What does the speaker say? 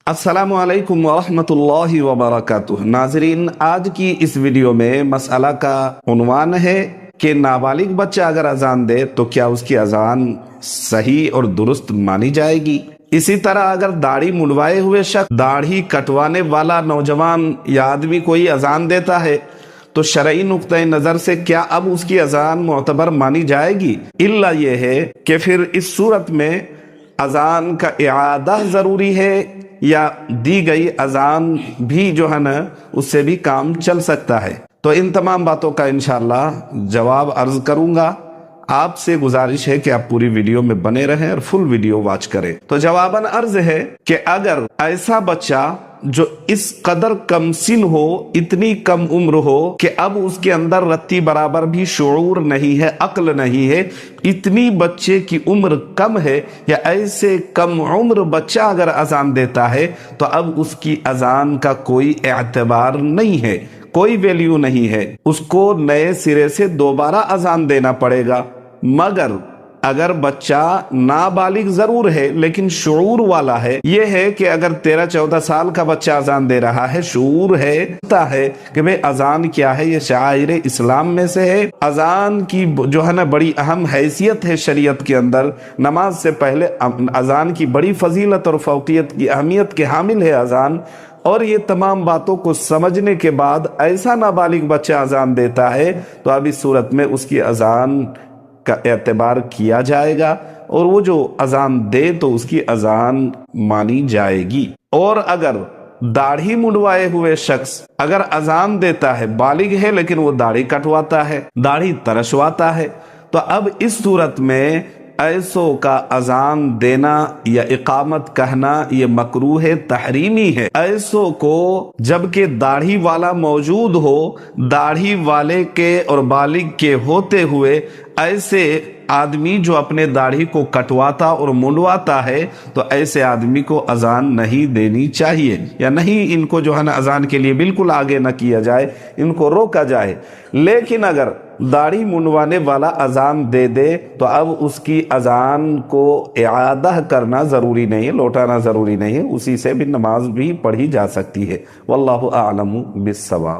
अस्सलामु अलैकुम वरहमतुल्लाहि वबरकातुह। नाजरीन, आज की इस वीडियो में मसला का उन्वान है कि नाबालिग बच्चा अगर अजान दे तो क्या उसकी अजान सही और दुरुस्त मानी जाएगी। इसी तरह अगर दाढ़ी मुंडवाए हुए शख्स, दाढ़ी कटवाने वाला नौजवान या आदमी कोई अजान देता है तो शरई नुक्ते नजर से क्या अब उसकी अजान मोतबर मानी जाएगी। इल्ला ये है कि फिर इस सूरत में अजान का इआदा जरूरी है या दी गई अजान भी जो है ना उससे भी काम चल सकता है। तो इन तमाम बातों का इंशाअल्लाह जवाब अर्ज करूंगा। आपसे गुजारिश है कि आप पूरी वीडियो में बने रहें और फुल वीडियो वॉच करें। तो जवाबन अर्ज है कि अगर ऐसा बच्चा जो इस कदर कमसिन हो, इतनी कम उम्र हो कि अब उसके अंदर रत्ती बराबर भी शऊर नहीं है, अक्ल नहीं है, इतनी बच्चे की उम्र कम है, या ऐसे कम उम्र बच्चा अगर अजान देता है तो अब उसकी अजान का कोई एतबार नहीं है, कोई वैल्यू नहीं है, उसको नए सिरे से दोबारा अजान देना पड़ेगा। मगर अगर बच्चा नाबालिग जरूर है लेकिन शऊर वाला है, यह है कि अगर 13-14 साल का बच्चा अजान दे रहा है, शऊर है, पता है कि भाई अजान क्या है, ये शाइर इस्लाम में से है, अजान की जो है ना बड़ी अहम हैसियत है शरीयत के अंदर, नमाज से पहले अजान की बड़ी फजीलत और फौकियत की अहमियत के हामिल है अजान। और ये तमाम बातों को समझने के बाद ऐसा नाबालिग बच्चा अजान देता है तो अब इस सूरत में उसकी अजान का एतबार किया जाएगा और वो जो अजान दे तो उसकी अजान मानी जाएगी। और अगर दाढ़ी मुंडवाए हुए शख्स अगर अजान देता है, बालिग है लेकिन वो दाढ़ी कटवाता है, दाढ़ी तरशवाता है, तो अब इस सूरत में ऐसों का अजान देना या इकामत कहना ये मकरूह है, तहरीमी है। ऐसों को जबकि दाढ़ी वाला मौजूद हो, दाढ़ी वाले के और बालिग के होते हुए ऐसे आदमी जो अपने दाढ़ी को कटवाता और मुंडवाता है तो ऐसे आदमी को अजान नहीं देनी चाहिए, या नहीं इनको जो है ना अजान के लिए बिल्कुल आगे न किया जाए, इनको रोका जाए। लेकिन अगर दाढ़ी मुंडवाने वाला अजान दे दे तो अब उसकी अजान को इआदा करना जरूरी नहीं है, लौटाना जरूरी नहीं है, उसी से भी नमाज भी पढ़ी जा सकती है। वल्लाहु आलमु बिस्सवाब।